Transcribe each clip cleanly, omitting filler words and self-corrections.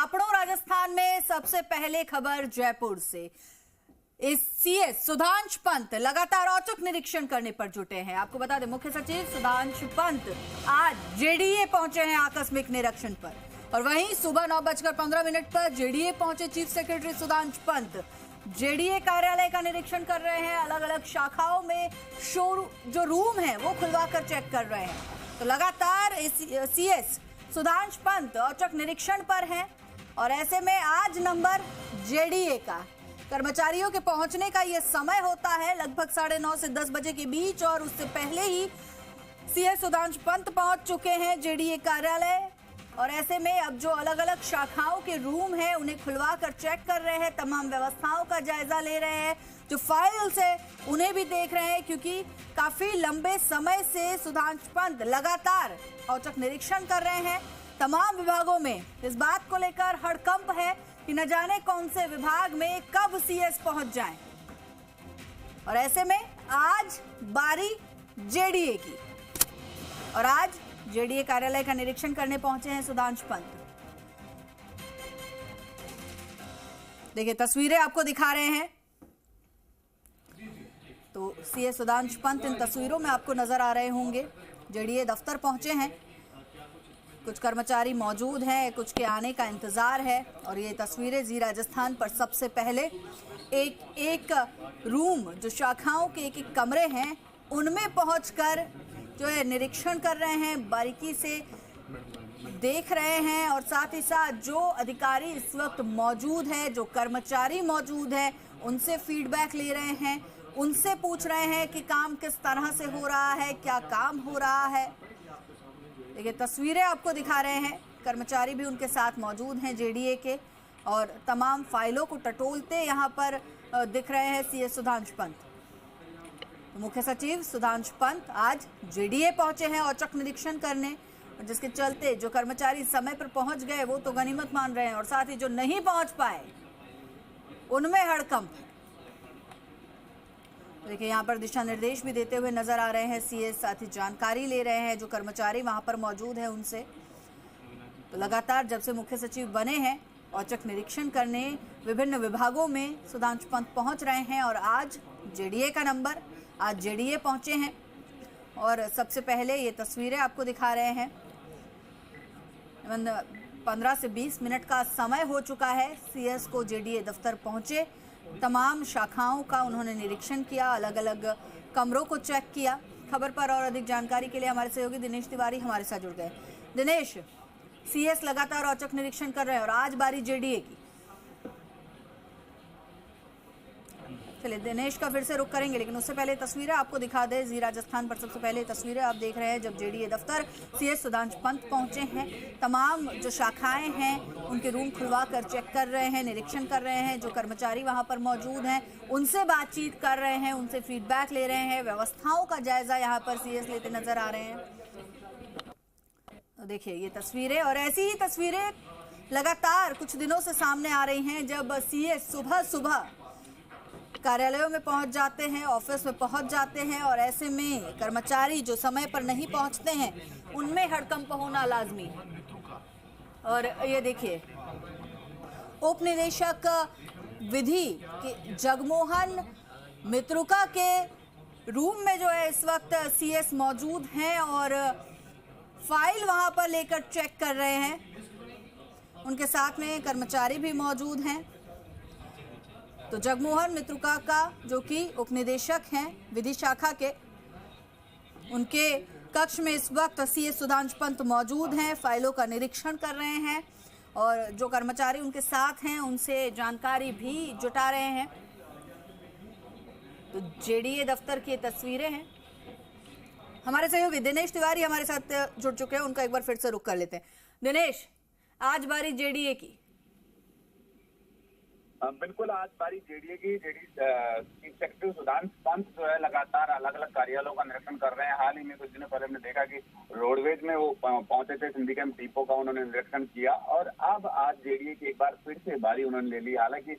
आपड़ो राजस्थान में सबसे पहले खबर जयपुर से। इस सीएस सुधांशु पंत लगातार औचक निरीक्षण करने पर जुटे हैं। आपको बता दें, मुख्य सचिव सुधांशु पंत आज जेडीए पहुंचे हैं आकस्मिक निरीक्षण पर, और वहीं सुबह 9:15 पर जेडीए पहुंचे chief secretary Sudhanshu Pant. JDA कार्यालय का निरीक्षण कर रहे हैं, अलग अलग शाखाओं में जो रूम है वो खुलवाकर चेक कर रहे हैं। तो लगातार सीएस सुधांशु पंत औचक निरीक्षण पर हैं, और ऐसे में आज नंबर जेडीए का कर्मचारियों के पहुंचने का यह समय होता है लगभग 9:30 से 10 बजे के बीच, और उससे पहले ही सीएस सुधांशु पंत पहुंच चुके हैं जेडीए कार्यालय। और ऐसे में अब जो अलग अलग शाखाओं के रूम हैं उन्हें खुलवा कर चेक कर रहे हैं, तमाम व्यवस्थाओं का जायजा ले रहे हैं, जो फाइल्स है उन्हें भी देख रहे हैं, क्योंकि काफी लंबे समय से सुधांशु पंत लगातार औचक निरीक्षण कर रहे हैं। तमाम विभागों में इस बात को लेकर हड़कंप है कि न जाने कौन से विभाग में कब सीएस पहुंच जाएं, और ऐसे में आज बारी जेडीए की, और आज जेडीए कार्यालय का निरीक्षण करने पहुंचे हैं सुधांशु पंत। देखिए तस्वीरें आपको दिखा रहे हैं, तो सीएस सुधांशु पंत इन तस्वीरों में आपको नजर आ रहे होंगे। जेडीए दफ्तर पहुंचे हैं, कुछ कर्मचारी मौजूद हैं, कुछ के आने का इंतजार है, और ये तस्वीरें जी राजस्थान पर सबसे पहले एक एक रूम, जो शाखाओं के एक एक कमरे हैं उनमें पहुंचकर जो है निरीक्षण कर रहे हैं, बारीकी से देख रहे हैं, और साथ ही साथ जो अधिकारी इस वक्त मौजूद है, जो कर्मचारी मौजूद है, उनसे फीडबैक ले रहे हैं, उनसे पूछ रहे हैं कि काम किस तरह से हो रहा है, क्या काम हो रहा है। देखिए तस्वीरें आपको दिखा रहे हैं, कर्मचारी भी उनके साथ मौजूद हैं जेडीए के, और तमाम फाइलों को टटोलते यहाँ पर दिख रहे हैं सीएस सुधांशु पंत। मुख्य सचिव सुधांशु पंत आज जेडीए पहुंचे हैं औचक निरीक्षण करने, और जिसके चलते जो कर्मचारी समय पर पहुंच गए वो तो गनीमत मान रहे हैं, और साथ ही जो नहीं पहुंच पाए उनमें हड़कंप। देखिए यहाँ पर दिशा निर्देश भी देते हुए नजर आ रहे हैं सीएस, साथ ही जानकारी ले रहे हैं जो कर्मचारी वहां पर मौजूद है उनसे। तो लगातार जब से मुख्य सचिव बने हैं औचक निरीक्षण करने विभिन्न विभागों में सुधांशु पंत पहुंच रहे हैं, और आज जेडीए का नंबर, आज जेडीए पहुंचे हैं। और सबसे पहले ये तस्वीरें आपको दिखा रहे हैं, 15 से 20 मिनट का समय हो चुका है सीएस को जेडीए दफ्तर पहुंचे। तमाम शाखाओं का उन्होंने निरीक्षण किया, अलग अलग कमरों को चेक किया। खबर पर और अधिक जानकारी के लिए हमारे सहयोगी दिनेश तिवारी हमारे साथ जुड़ गए। दिनेश, सीएस लगातार औचक निरीक्षण कर रहे हैं और आज बारी जेडीए की। चलिए दिनेश का फिर से रुख करेंगे, लेकिन उससे पहले तस्वीरें आपको दिखा दें। जी राजस्थान पर सबसे पहले तस्वीरें आप देख रहे हैं जब जेडीए दफ्तर सीएस सुधांशु पंत पहुंचे हैं। तमाम जो शाखाएं हैं उनके रूम खुलवा कर चेक कर रहे हैं, निरीक्षण कर रहे हैं, जो कर्मचारी वहां पर मौजूद हैं उनसे बातचीत कर रहे हैं, उनसे फीडबैक ले रहे हैं, व्यवस्थाओं का जायजा यहाँ पर सीएस लेते नजर आ रहे हैं। तो देखिए ये तस्वीरें, और ऐसी ही तस्वीरें लगातार कुछ दिनों से सामने आ रही हैं, जब सीएस सुबह सुबह कार्यालयों में पहुंच जाते हैं, ऑफिस में पहुंच जाते हैं, और ऐसे में कर्मचारी जो समय पर नहीं पहुंचते हैं उनमें हड़कंप होना लाजमी है। और ये देखिए उप निदेशक विधि के जगमोहन मित्रुका के रूम में जो है इस वक्त सीएस मौजूद हैं, और फाइल वहां पर लेकर चेक कर रहे हैं। उनके साथ में कर्मचारी भी मौजूद हैं। तो जगमोहन मित्रुका का, जो कि उपनिदेशक हैं विधि शाखा के, उनके कक्ष में इस वक्त सीएस सुधांशु पंत मौजूद हैं, फाइलों का निरीक्षण कर रहे हैं, और जो कर्मचारी उनके साथ हैं उनसे जानकारी भी जुटा रहे हैं। तो जेडीए दफ्तर की तस्वीरें हैं। हमारे सहयोगी दिनेश तिवारी हमारे साथ जुड़ चुके हैं, उनका एक बार फिर से रुख कर लेते हैं। दिनेश, आज बारी जेडीए की। बिल्कुल, आज बारी जेडीए की। चीफ सेक्रेटरी सुधांशु पंत जो है लगातार अलग अलग कार्यालयों का निरीक्षण कर रहे हैं। हाल ही में कुछ दिनों पहले हमने देखा कि रोडवेज में वो पहुंचे थे, सिंधी कैंप डिपो का उन्होंने निरीक्षण किया, और अब आज जेडीए की एक बार फिर से बारी उन्होंने ले ली। हालांकि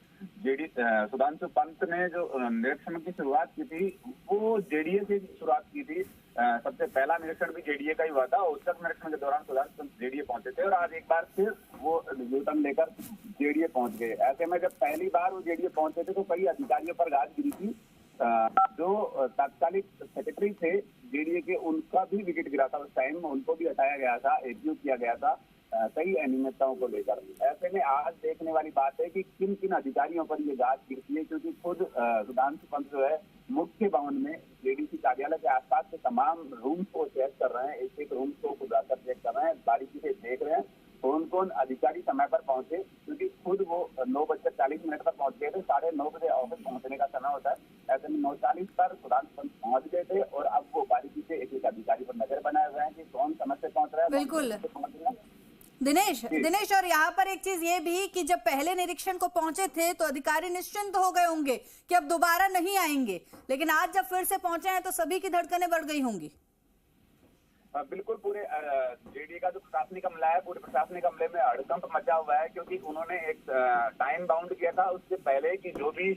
सुधांशु पंत ने जो निरीक्षण की शुरुआत की थी वो जेडीए से शुरुआत की थी, सबसे पहला निरीक्षण भी जेडीए का ही हुआ था। औचक निरीक्षण के दौरान सुधांशु पंत जेडीए पहुंचे थे और आज एक बार फिर वो यूटर्न लेकर जेडीए पहुंच गए। ऐसे में जब पहली बार वो जेडीए पहुंचे थे तो कई अधिकारियों पर गाज गिरी थी। जो तात्कालिक सेक्रेटरी थे जेडीए के, उनका भी विकेट गिरा था। उस टाइम उनको भी हटाया गया था, एग्जीव किया गया था कई अनियमितताओं को लेकर। ऐसे में आज देखने वाली बात है कि किन किन अधिकारियों पर ये गाज गिरती है, क्योंकि खुद सुधांशु पंत जो है मुख्य भवन में जेडीसी कार्यालय के आसपास के तमाम रूम्स को चेक कर रहे हैं। एक एक रूम को खुद आकर चेक कर रहे हैं, बारीकी से देख रहे हैं कौन कौन अधिकारी समय पर पहुंचे, क्योंकि खुद वो 9:40 पर पहुंच गए थे। 9:30 बजे ऑफिस पहुंचने का समय होता है। ऐसे में 9:40 पर सुधांशु पंत पहुंच गए थे और अब वो बारीकी से एक एक अधिकारी पर नजर बनाए हुए हैं कि कौन समय से पहुंच रहा है। बिल्कुल दिनेश, और यहाँ पर एक चीज ये भी कि जब पहले निरीक्षण को पहुंचे थे तो अधिकारी निश्चिंत हो गए होंगे कि अब दोबारा नहीं आएंगे, लेकिन आज जब फिर से पहुंचे हैं तो सभी की धड़कनें बढ़ गई होंगी। बिल्कुल, पूरे जेडीए का जो प्रशासनिक अमला है, पूरे प्रशासनिक अमले में हड़कंप मचा हुआ है, क्योंकि उन्होंने एक टाइम बाउंड किया था उससे पहले कि जो भी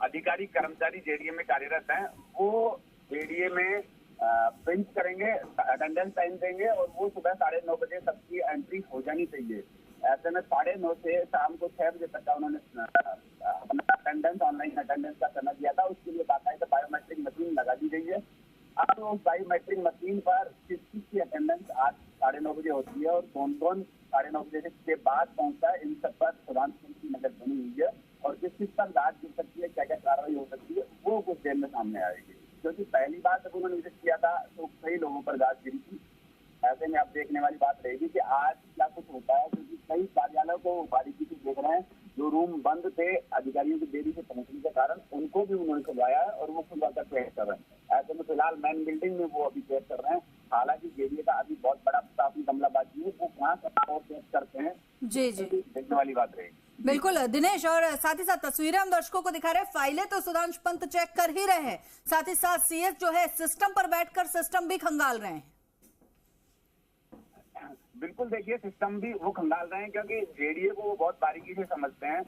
अधिकारी कर्मचारी जेडीए में कार्यरत हैं वो जेडीए में पिंच करेंगे, अटेंडेंस टाइम देंगे और वो सुबह 9:30 बजे सबकी एंट्री हो जानी चाहिए। ऐसे में 9:30 से शाम को 6 बजे तक का उन्होंने अपना अटेंडेंस, ऑनलाइन अटेंडेंस का समय दिया था। उसके लिए बाकायदा बायोमेट्रिक मशीन लगा दी गई है। अब उस बायोमेट्रिक मशीन पर किस की अटेंडेंस आज 9:30 बजे होती है और कौन कौन 9:30 बजे के बाद पहुंचता है, इन सब पर सुधांशु पंत की नजर बनी हुई है। और किस किस पर गाज गिर सकती है, क्या क्या कार्रवाई हो सकती है, वो कुछ देर में सामने आएगी। क्योंकि पहली बार जब उन्होंने विजिट किया था तो कई लोगों पर गाज गिरी थी। ऐसे में आप देखने वाली बात रहेगी कि आज क्या कुछ होता है, क्योंकि कई कार्यालयों को बारीकी से देख रहे हैं। जो रूम बंद थे अधिकारियों की देरी से पहुंचने के कारण, उनको भी उन्होंने खुलवाया है और वो खुलवाकर चेक कर रहे हैं। ऐसे में फिलहाल मेन बिल्डिंग में वो अभी चेक कर रहे हैं। हालांकि जेडीए का अभी बहुत बड़ा प्रशासनिक अमला बाकी है, वो कहाँ और चेक करते हैं, जी देखने वाली बात रहेगी। बिल्कुल दिनेश, और साथ ही साथ तस्वीरें हम दर्शकों को दिखा रहे हैं। फाइलें तो सुधांशु पंत चेक कर ही रहे हैं, साथ ही साथ सीएस जो है सिस्टम पर बैठकर सिस्टम भी खंगाल रहे हैं। बिल्कुल, देखिए सिस्टम भी वो खंगाल रहे हैं, क्योंकि जेडीए को वो बहुत बारीकी से समझते हैं।